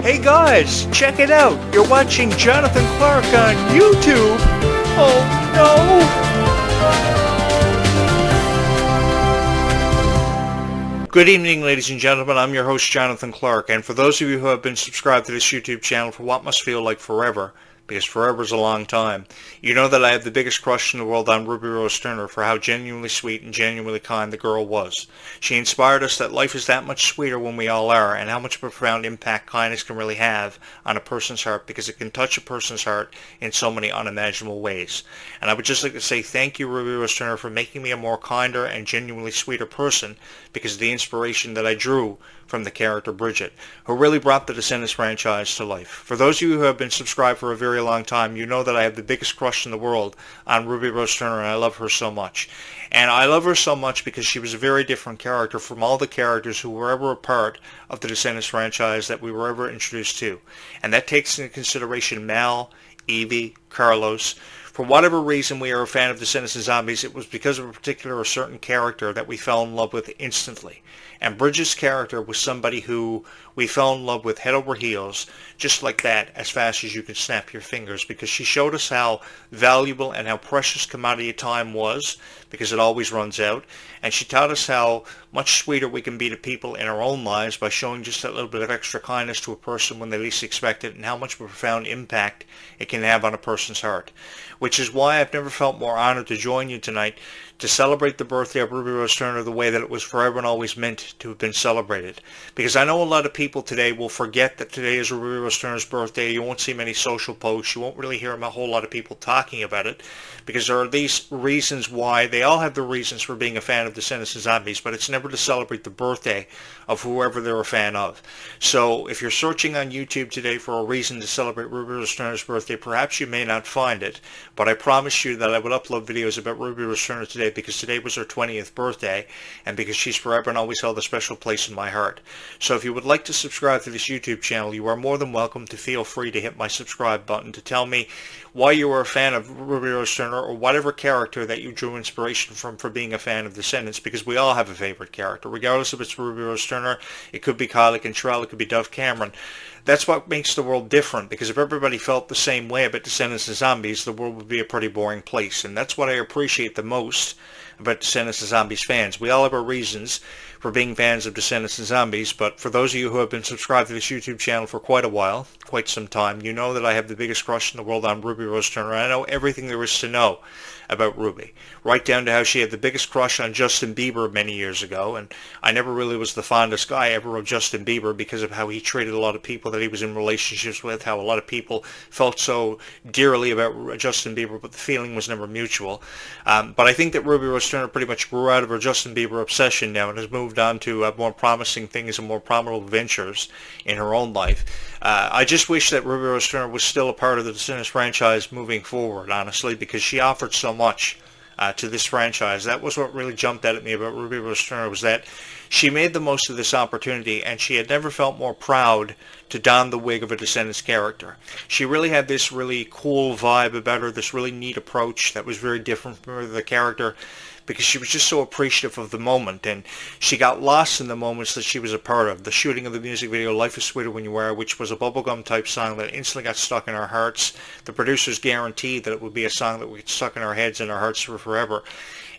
Hey guys, check it out. You're watching Jonathan Clarke on YouTube. Oh no. Good evening, ladies and gentlemen. I'm your host, Jonathan Clarke. And for those of you who have been subscribed to this YouTube channel for what must feel like forever, because forever is a long time, you know that I have the biggest crush in the world on Ruby Rose Turner for how genuinely sweet and genuinely kind the girl was. She inspired us that life is that much sweeter when we all are, and how much profound impact kindness can really have on a person's heart, because it can touch a person's heart in so many unimaginable ways. And I would just like to say thank you, Ruby Rose Turner, for making me a more kinder and genuinely sweeter person, because of the inspiration that I drew from the character Bridget, who really brought the Descendants franchise to life. For those of you who have been subscribed for a very long time, you know that I have the biggest crush in the world on Ruby Rose Turner, and I love her so much. And I love her so much because she was a very different character from all the characters who were ever a part of the Descendants franchise that we were ever introduced to. And that takes into consideration Mal, Evie, Carlos. For whatever reason we are a fan of Descendants and Zombies, it was because of a particular or certain character that we fell in love with instantly. And Bridget's character was somebody who we fell in love with head over heels, just like that, as fast as you can snap your fingers, because she showed us how valuable and how precious commodity time was, because it always runs out. And she taught us how much sweeter we can be to people in our own lives by showing just that little bit of extra kindness to a person when they least expect it, and how much of a profound impact it can have on a person's heart. Which is why I've never felt more honored to join you tonight to celebrate the birthday of Ruby Rose Turner the way that it was forever and always meant to have been celebrated. Because I know a lot of people today will forget that today is Ruby Rose Turner's birthday. You won't see many social posts. You won't really hear a whole lot of people talking about it, because there are these reasons why. They all have their reasons for being a fan of Descendants and Zombies, but it's never to celebrate the birthday of whoever they're a fan of. So if you're searching on YouTube today for a reason to celebrate Ruby Rose Turner's birthday, perhaps you may not find it, but I promise you that I would upload videos about Ruby Rose Turner today, because today was her 20th birthday, and because she's forever and always held a special place in my heart. So if you would like to subscribe to this YouTube channel, you are more than welcome to feel free to hit my subscribe button to tell me why you are a fan of Ruby Rose Turner, or whatever character that you drew inspiration from for being a fan of Descendants, because we all have a favorite character. Regardless if it's Ruby Rose Turner, it could be Clarke and Trell, it could be Dove Cameron. That's what makes the world different, because if everybody felt the same way about Descendants and Zombies, the world would be a pretty boring place. And that's what I appreciate the most about Descendants and Zombies fans. We all have our reasons for being fans of Descendants and Zombies, but for those of you who have been subscribed to this YouTube channel for quite a while, quite some time, you know that I have the biggest crush in the world on Ruby Rose Turner. I know everything there is to know about Ruby, right down to how she had the biggest crush on Justin Bieber many years ago, and I never really was the fondest guy ever of Justin Bieber because of how he treated a lot of people that he was in relationships with, how a lot of people felt so dearly about Justin Bieber, but the feeling was never mutual. But I think that Ruby Rose Turner pretty much grew out of her Justin Bieber obsession now and has moved on to more promising things and more prominent ventures in her own life. I just wish that Ruby Rose Turner was still a part of the Descendants franchise moving forward, honestly, because she offered so much to this franchise. That was what really jumped out at me about Ruby Rose Turner, was that she made the most of this opportunity, and she had never felt more proud to don the wig of a Descendants character. She really had this really cool vibe about her, this really neat approach that was very different from the character, because she was just so appreciative of the moment, and she got lost in the moments that she was a part of. The shooting of the music video Life is Sweeter When You Are, which was a bubblegum type song that instantly got stuck in our hearts. The producers guaranteed that it would be a song that would get stuck in our heads and our hearts for forever,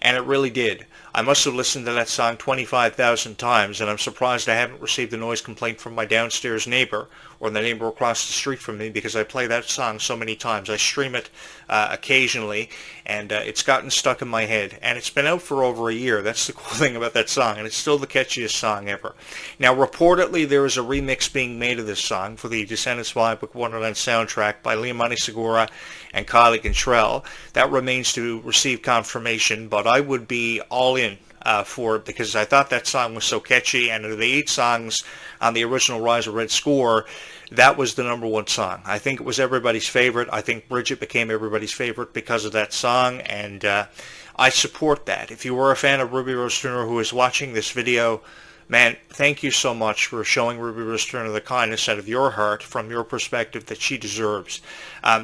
and it really did. I must have listened to that song 25,000 times, and I'm surprised I haven't received a noise complaint from my downstairs neighbor or the neighbor across the street from me, because I play that song so many times. I stream it occasionally, and it's gotten stuck in my head, and it's been out for over a year. That's the cool thing about that song, and it's still the catchiest song ever. Now, reportedly, there is a remix being made of this song for the Descendants Vibe Book Wonderland soundtrack by Leomani Segura and Clarke and Trell. That remains to receive confirmation, but I would be all in for it, because I thought that song was so catchy, and of the 8 songs on the original Rise of Red score, that was the #1 song. I think it was everybody's favorite. I think Bridget became everybody's favorite because of that song, and I support that. If you were a fan of Ruby Rose Turner who is watching this video, Man, thank you so much for showing Ruby Rose Turner the kindness out of your heart from your perspective that she deserves.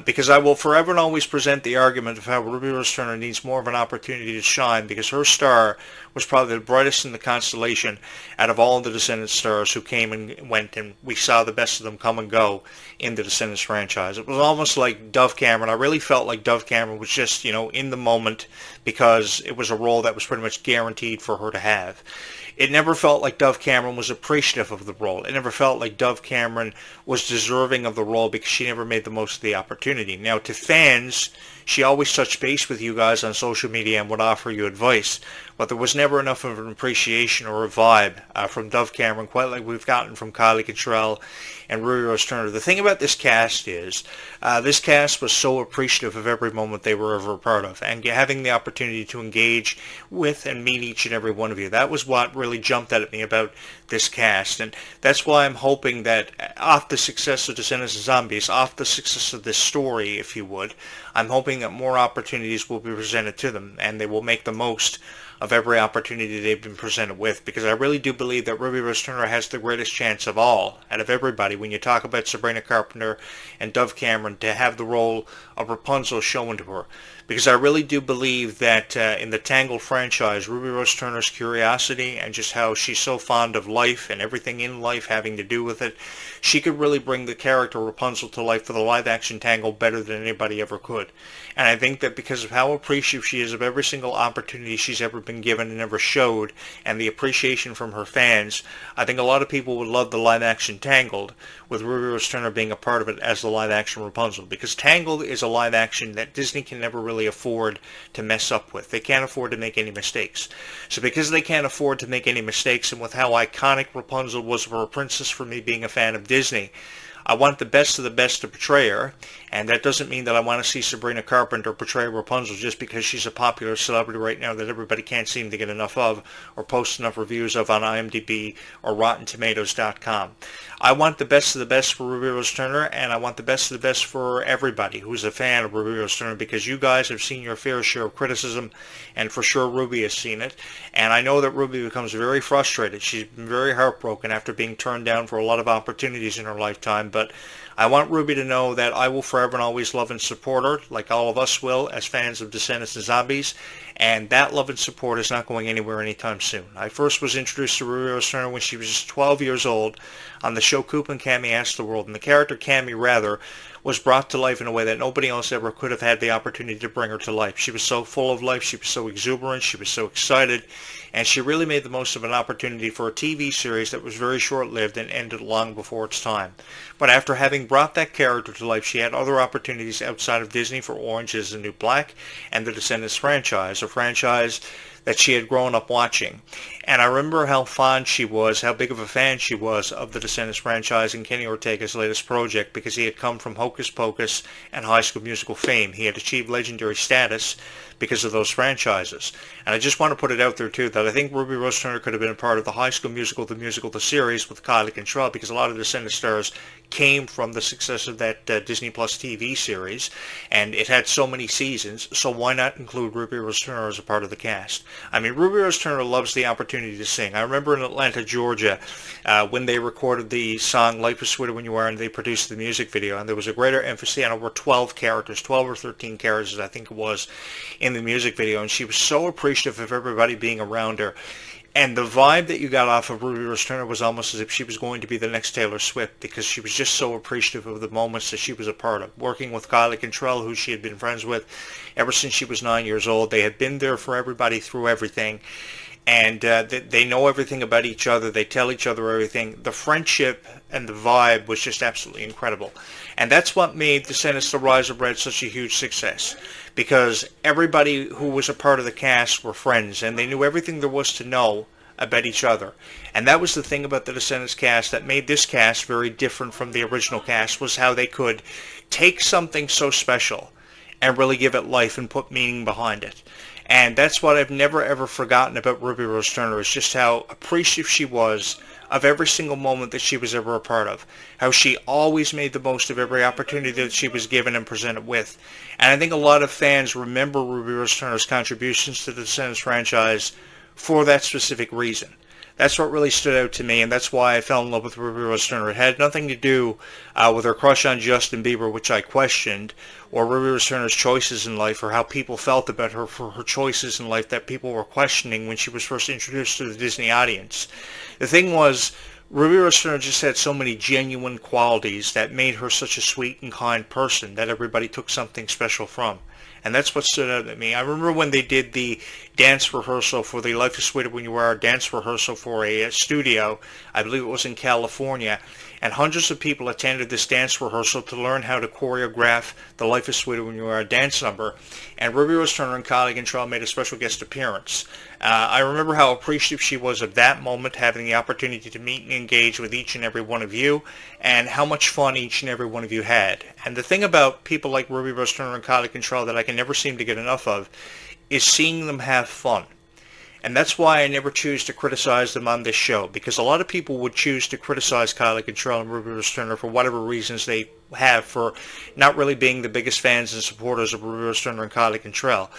Because I will forever and always present the argument of how Ruby Rose Turner needs more of an opportunity to shine, because her star was probably the brightest in the constellation out of all the Descendants stars who came and went, and we saw the best of them come and go in the Descendants franchise. It was almost like Dove Cameron. I really felt like Dove Cameron was just, in the moment, because it was a role that was pretty much guaranteed for her to have. It never felt like Dove Cameron was appreciative of the role. It never felt like Dove Cameron was deserving of the role because she never made the most of the opportunity. Now, to fans, she always touched base with you guys on social media and would offer you advice, but there was never enough of an appreciation or a vibe from Dove Cameron, quite like we've gotten from Kylie Cantrell and Ruby Rose Turner. The thing about this cast is, this cast was so appreciative of every moment they were ever a part of, and having the opportunity to engage with and meet each and every one of you. That was what really jumped out at me about this cast, and that's why I'm hoping that off the success of Descendants of Zombies, off the success of this story, if you would, I'm hoping that more opportunities will be presented to them, and they will make the most of every opportunity they've been presented with, because I really do believe that Ruby Rose Turner has the greatest chance of all, out of everybody, when you talk about Sabrina Carpenter and Dove Cameron, to have the role of Rapunzel shown to her. Because I really do believe that in the Tangled franchise, Ruby Rose Turner's curiosity and just how she's so fond of life and everything in life having to do with it, she could really bring the character Rapunzel to life for the live-action Tangled better than anybody ever could. And I think that because of how appreciative she is of every single opportunity she's ever been given and ever showed, and the appreciation from her fans, I think a lot of people would love the live-action Tangled, with Ruby Rose Turner being a part of it as the live-action Rapunzel. Because Tangled is a live-action that Disney can never really afford to mess up with. They can't afford to make any mistakes. So because they can't afford to make any mistakes, and with how iconic Rapunzel was for a princess, for me being a fan of Disney, I want the best of the best to portray her, and that doesn't mean that I want to see Sabrina Carpenter portray Rapunzel just because she's a popular celebrity right now that everybody can't seem to get enough of or post enough reviews of on IMDb or RottenTomatoes.com. I want the best of the best for Ruby Rose Turner, and I want the best of the best for everybody who's a fan of Ruby Rose Turner, because you guys have seen your fair share of criticism, and for sure Ruby has seen it. And I know that Ruby becomes very frustrated. She's been very heartbroken after being turned down for a lot of opportunities in her lifetime, but I want Ruby to know that I will forever and always love and support her, like all of us will as fans of Descendants and Zombies, and that love and support is not going anywhere anytime soon. I first was introduced to Ruby Rose Turner when she was just 12 years old on the show Coop and Cammy Ask the World, and the character Cammy, rather, was brought to life in a way that nobody else ever could have had the opportunity to bring her to life. She was so full of life, she was so exuberant, she was so excited, and she really made the most of an opportunity for a TV series that was very short-lived and ended long before its time. But after having brought that character to life, she had other opportunities outside of Disney for Orange is the New Black and the Descendants franchise, a franchise that she had grown up watching. And I remember how fond she was, how big of a fan she was of the Descendants franchise and Kenny Ortega's latest project, because he had come from Hocus Pocus and High School Musical fame. He had achieved legendary status because of those franchises. And I just want to put it out there too that I think Ruby Rose Turner could have been a part of the High School Musical, the series with Kylie Cantrell, because a lot of the Descendants stars came from the success of that Disney Plus TV series, and it had so many seasons, so why not include Ruby Rose Turner as a part of the cast? I mean, Ruby Rose Turner loves the opportunity to sing. I remember in Atlanta, Georgia, when they recorded the song Life is Sweeter When You Are, and they produced the music video, and there was a greater emphasis on over 12 characters, 12 or 13 characters, I think it was, in the music video, and she was so appreciative of everybody being around her. And the vibe that you got off of Ruby Rose Turner was almost as if she was going to be the next Taylor Swift, because she was just so appreciative of the moments that she was a part of. Working with Kylie Cantrell, who she had been friends with ever since she was 9 years old. They had been there for everybody through everything. And they know everything about each other. They tell each other everything. The friendship and the vibe was just absolutely incredible. And that's what made Descendants: The Rise of Red such a huge success, because everybody who was a part of the cast were friends, and they knew everything there was to know about each other. And that was the thing about the Descendants cast that made this cast very different from the original cast, was how they could take something so special and really give it life and put meaning behind it. And that's what I've never ever forgotten about Ruby Rose Turner, is just how appreciative she was of every single moment that she was ever a part of. How she always made the most of every opportunity that she was given and presented with. And I think a lot of fans remember Ruby Rose Turner's contributions to the Descendants franchise for that specific reason. That's what really stood out to me, and that's why I fell in love with Ruby Rose Turner. It had nothing to do with her crush on Justin Bieber, which I questioned, or Ruby Rose Turner's choices in life, or how people felt about her for her choices in life that people were questioning when she was first introduced to the Disney audience. The thing was, Ruby Rose Turner just had so many genuine qualities that made her such a sweet and kind person that everybody took something special from. And that's what stood out to me. I remember when they did the dance rehearsal for the Life is Sweeter When You Are dance rehearsal for a studio. I believe it was in California. And hundreds of people attended this dance rehearsal to learn how to choreograph the Life is Sweeter When You Are dance number. And Ruby Rose Turner and Clarke and Charles made a special guest appearance. I remember how appreciative she was of that moment, having the opportunity to meet and engage with each and every one of you, and how much fun each and every one of you had. And the thing about people like Ruby Rose Turner and Clarke and Charles that I can never seem to get enough of is seeing them have fun. And that's why I never choose to criticize them on this show, because a lot of people would choose to criticize Clarke and Charles and Ruby Rose Turner for whatever reasons they have for not really being the biggest fans and supporters of Ruby Rose Turner and Clarke and Charles.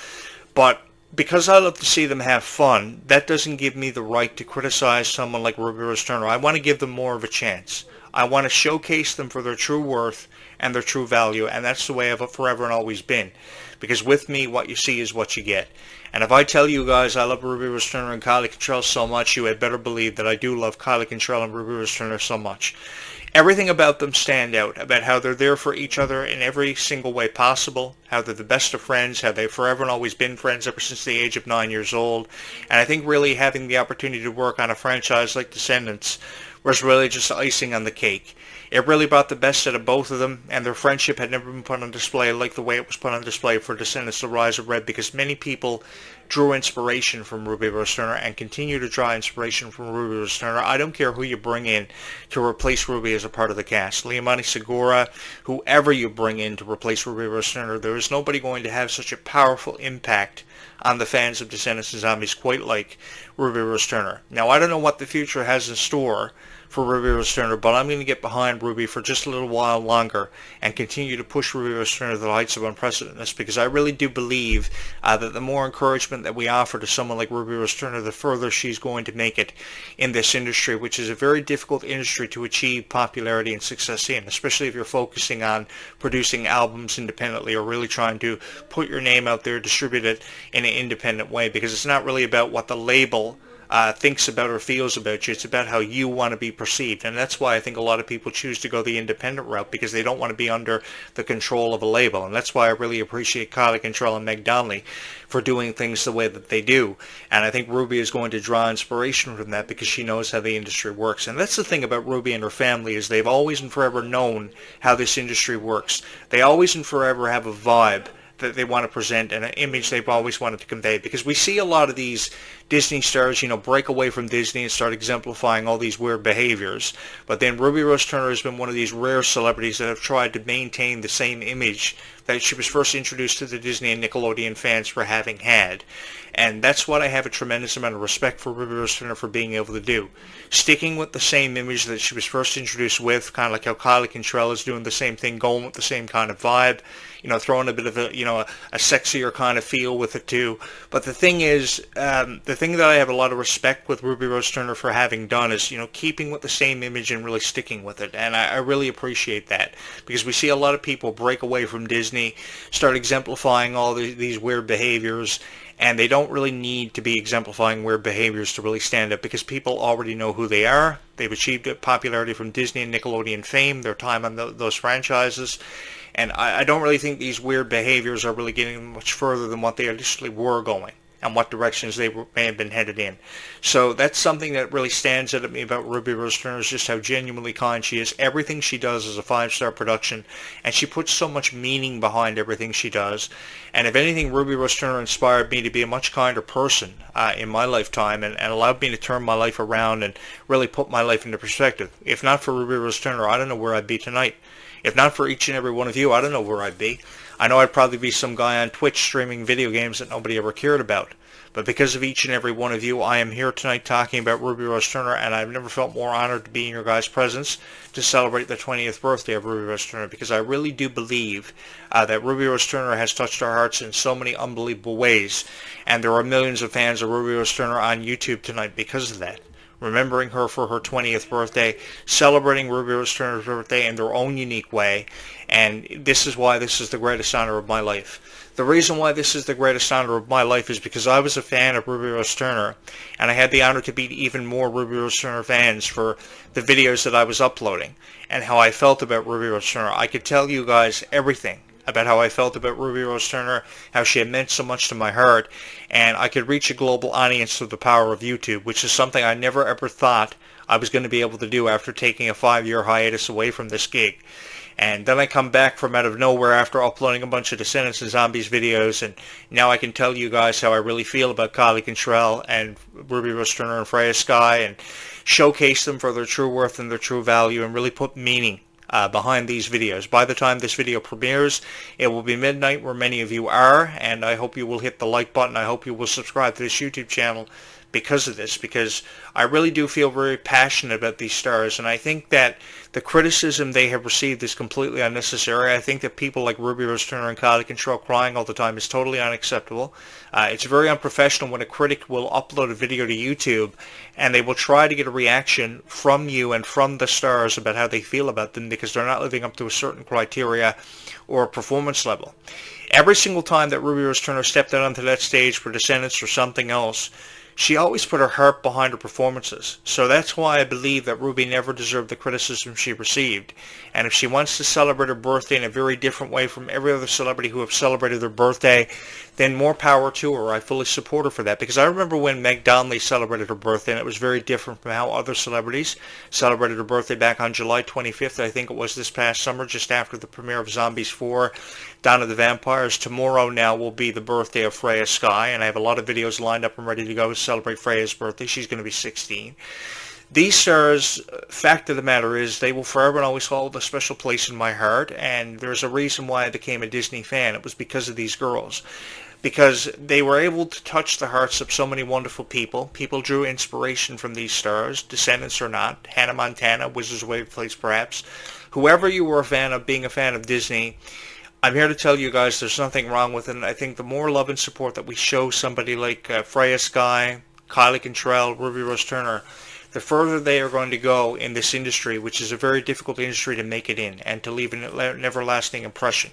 But because I love to see them have fun, that doesn't give me the right to criticize someone like Ruby Rose Turner. I want to give them more of a chance. I want to showcase them for their true worth and their true value, and that's the way I've forever and always been. Because with me, what you see is what you get. And if I tell you guys I love Ruby Rose Turner and Clarke and Charles so much, you had better believe that I do love Clarke and Charles and Ruby Rose Turner so much. Everything about them stand out, about how they're there for each other in every single way possible, how they're the best of friends, how they've forever and always been friends ever since the age of 9 years old. And I think really having the opportunity to work on a franchise like Descendants was really just icing on the cake. It really brought the best out of both of them, and their friendship had never been put on display like the way it was put on display for Descendants: The Rise of Red, because many people drew inspiration from Ruby Rose Turner and continue to draw inspiration from Ruby Rose Turner. I don't care who you bring in to replace Ruby as a part of the cast. Liamani Segura, whoever you bring in to replace Ruby Rose Turner, there is nobody going to have such a powerful impact on the fans of Descendants and Zombies quite like Ruby Rose Turner. Now, I don't know what the future has in store for Ruby Rose Turner, but I'm going to get behind Ruby for just a little while longer and continue to push Ruby Rose Turner to the heights of unprecedentedness, because I really do believe that the more encouragement that we offer to someone like Ruby Rose Turner, the further she's going to make it in this industry, which is a very difficult industry to achieve popularity and success in, especially if you're focusing on producing albums independently or really trying to put your name out there, distribute it in an independent way, because it's not really about what the label thinks about or feels about you. It's about how you want to be perceived. And that's why I think a lot of people choose to go the independent route, because they don't want to be under the control of a label. And that's why I really appreciate Clarke and Charles and Meg Donnelly for doing things the way that they do. And I think Ruby is going to draw inspiration from that, because she knows how the industry works. And that's the thing about Ruby and her family, is they've always and forever known how this industry works. They always and forever have a vibe that they want to present and an image they've always wanted to convey, because we see a lot of these Disney stars, break away from Disney and start exemplifying all these weird behaviors. But then Ruby Rose Turner has been one of these rare celebrities that have tried to maintain the same image that she was first introduced to the Disney and Nickelodeon fans for having had. And that's what I have a tremendous amount of respect for Ruby Rose Turner for being able to do. Sticking with the same image that she was first introduced with, kind of like how Clarke and Charles is doing the same thing, going with the same kind of vibe, throwing a bit of a sexier kind of feel with it too. But the thing is, the thing that I have a lot of respect with Ruby Rose Turner for having done is, keeping with the same image and really sticking with it. And I really appreciate that, because we see a lot of people break away from Disney, start exemplifying all these weird behaviors, and they don't really need to be exemplifying weird behaviors to really stand up, because people already know who they are. They've achieved popularity from Disney and Nickelodeon fame, their time on those franchises. And I don't really think these weird behaviors are really getting much further than what they initially were going, and what directions they may have been headed in. So that's something that really stands out at me about Ruby Rose Turner, is just how genuinely kind she is. Everything she does is a 5-star production, and she puts so much meaning behind everything she does. And if anything, Ruby Rose Turner inspired me to be a much kinder person in my lifetime, and allowed me to turn my life around and really put my life into perspective. If not for Ruby Rose Turner, I don't know where I'd be tonight. If not for each and every one of you, I don't know where I'd be. I know I'd probably be some guy on Twitch streaming video games that nobody ever cared about. But because of each and every one of you, I am here tonight talking about Ruby Rose Turner, and I've never felt more honored to be in your guys' presence to celebrate the 20th birthday of Ruby Rose Turner, because I really do believe that Ruby Rose Turner has touched our hearts in so many unbelievable ways. And there are millions of fans of Ruby Rose Turner on YouTube tonight because of that. remembering her for her 20th birthday, celebrating Ruby Rose Turner's birthday in their own unique way, and this is why this is the greatest honor of my life. The reason why this is the greatest honor of my life is because I was a fan of Ruby Rose Turner, and I had the honor to meet even more Ruby Rose Turner fans for the videos that I was uploading, and how I felt about Ruby Rose Turner. I could tell you guys everything about how I felt about Ruby Rose Turner, how she had meant so much to my heart, and I could reach a global audience through the power of YouTube, which is something I never ever thought I was going to be able to do after taking a 5-year hiatus away from this gig. And then I come back from out of nowhere after uploading a bunch of Descendants and Zombies videos, and now I can tell you guys how I really feel about Clarke and Ruby Rose Turner and Freya Sky, and showcase them for their true worth and their true value, and really put meaning behind these videos. By the time this video premieres, it will be midnight where many of you are, and I hope you will hit the like button. I hope you will subscribe to this YouTube channel because of this, because I really do feel very passionate about these stars, and I think that the criticism they have received is completely unnecessary. I think that people like Ruby Rose Turner and Clarke crying all the time is totally unacceptable. It's very unprofessional when a critic will upload a video to YouTube and they will try to get a reaction from you and from the stars about how they feel about them because they're not living up to a certain criteria or a performance level. Every single time that Ruby Rose Turner stepped out onto that stage for Descendants or something else, she always put her heart behind her performances. So that's why I believe that Ruby never deserved the criticism she received. And if she wants to celebrate her birthday in a very different way from every other celebrity who have celebrated their birthday, then more power to her. I fully support her for that. Because I remember when Meg Donnelly celebrated her birthday, and it was very different from how other celebrities celebrated her birthday back on July 25th. I think it was this past summer, just after the premiere of Zombies 4, Dawn of the Vampires. Tomorrow now will be the birthday of Freya Sky, and I have a lot of videos lined up and ready to go to celebrate Freya's birthday. She's going to be 16. These stars, fact of the matter is, they will forever and always hold a special place in my heart, and there's a reason why I became a Disney fan. It was because of these girls. Because they were able to touch the hearts of so many wonderful people. People drew inspiration from these stars, Descendants or not, Hannah Montana, Wizards of Waverly perhaps. Whoever you were a fan of, being a fan of Disney, I'm here to tell you guys there's nothing wrong with it. And I think the more love and support that we show somebody like Freya Sky, Clarke Ruby Rose Turner, the further they are going to go in this industry, which is a very difficult industry to make it in and to leave an everlasting impression.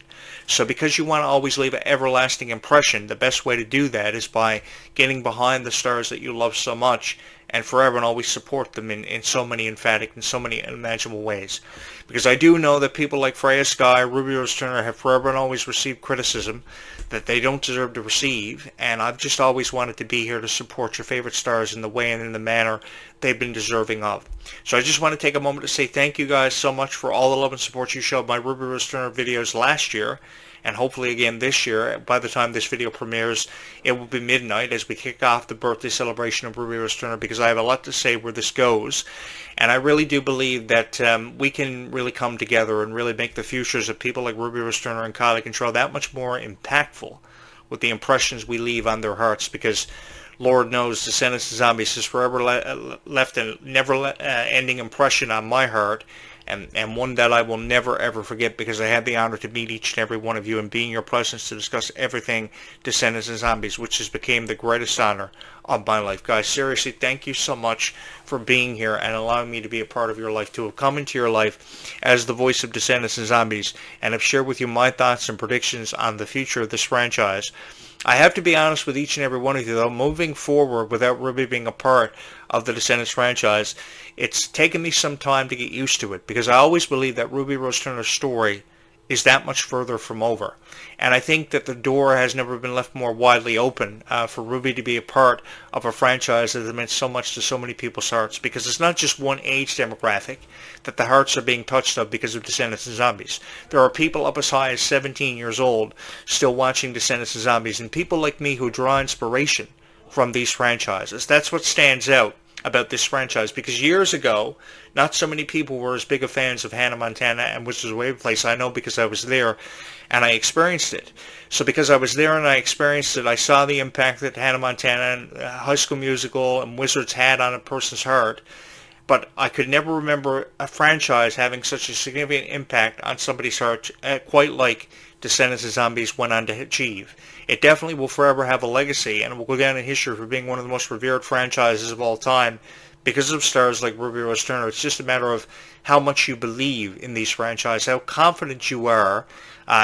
So because you want to always leave an everlasting impression, the best way to do that is by getting behind the stars that you love so much and forever and always support them in so many emphatic and so many unimaginable ways. Because I do know that people like Freya Sky, Ruby Rose Turner have forever and always received criticism that they don't deserve to receive, and I've just always wanted to be here to support your favorite stars in the way and in the manner they've been deserving of. So I just want to take a moment to say thank you guys so much for all the love and support you showed my Ruby Rose Turner videos last year, and hopefully again this year. By the time this video premieres, it will be midnight as we kick off the birthday celebration of Ruby Rose Turner, because I have a lot to say where this goes, and I really do believe that we can really come together and really make the futures of people like Ruby Rose Turner and Clarke that much more impactful with the impressions we leave on their hearts, because Lord knows Descendants and Zombies has forever left a never-ending impression on my heart, and one that I will never ever forget, because I had the honor to meet each and every one of you and be in your presence to discuss everything Descendants and Zombies, which has become the greatest honor of my life. Guys, seriously, thank you so much for being here and allowing me to be a part of your life, to have come into your life as the voice of Descendants and Zombies, and have shared with you my thoughts and predictions on the future of this franchise. I have to be honest with each and every one of you, though, moving forward without Ruby being a part of the Descendants franchise, it's taken me some time to get used to it, because I always believe that Ruby Rose Turner's story is that much further from over. And I think that the door has never been left more widely open for Ruby to be a part of a franchise that has meant so much to so many people's hearts, because it's not just one age demographic that the hearts are being touched of because of Descendants and Zombies. There are people up as high as 17 years old still watching Descendants and Zombies, and people like me who draw inspiration from these franchises. That's what stands out about this franchise, because years ago, not so many people were as big of fans of Hannah Montana and Wizards of Waverly. I know, because I was there and I experienced it. So because I was there and I experienced it, I saw the impact that Hannah Montana and High School Musical and Wizards had on a person's heart. But I could never remember a franchise having such a significant impact on somebody's heart quite like Descendants and Zombies went on to achieve. It definitely will forever have a legacy, and it will go down in history for being one of the most revered franchises of all time, because of stars like Ruby Rose Turner. It's just a matter of how much you believe in these franchises, how confident you are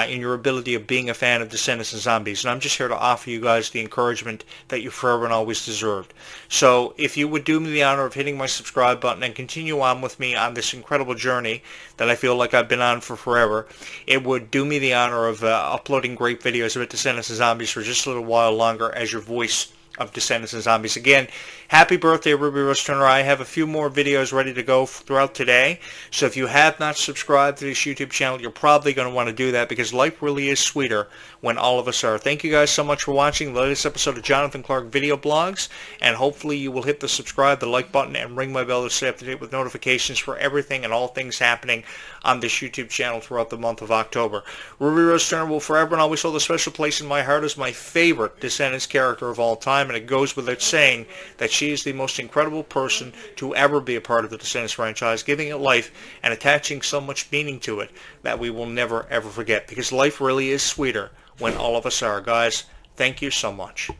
in your ability of being a fan of Descendants and Zombies. And I'm just here to offer you guys the encouragement that you forever and always deserved. So if you would do me the honor of hitting my subscribe button and continue on with me on this incredible journey that I feel like I've been on for forever, it would do me the honor of uploading great videos about Descendants and Zombies for just a little while longer as your voice of Descendants and Zombies. Again, happy birthday, Ruby Rose Turner. I have a few more videos ready to go throughout today, so if you have not subscribed to this YouTube channel, you're probably going to want to do that, because life really is sweeter when all of us are. Thank you guys so much for watching the latest episode of Jonathan Clarke Video Blogs, and hopefully you will hit the subscribe, the like button, and ring my bell to stay up to date with notifications for everything and all things happening on this YouTube channel throughout the month of October. Ruby Rose Turner will forever and always hold a special place in my heart as my favorite Descendants character of all time, and it goes without saying that she is the most incredible person to ever be a part of the Descendants franchise, giving it life and attaching so much meaning to it that we will never ever forget, because life really is sweeter when all of us are. Guys, thank you so much.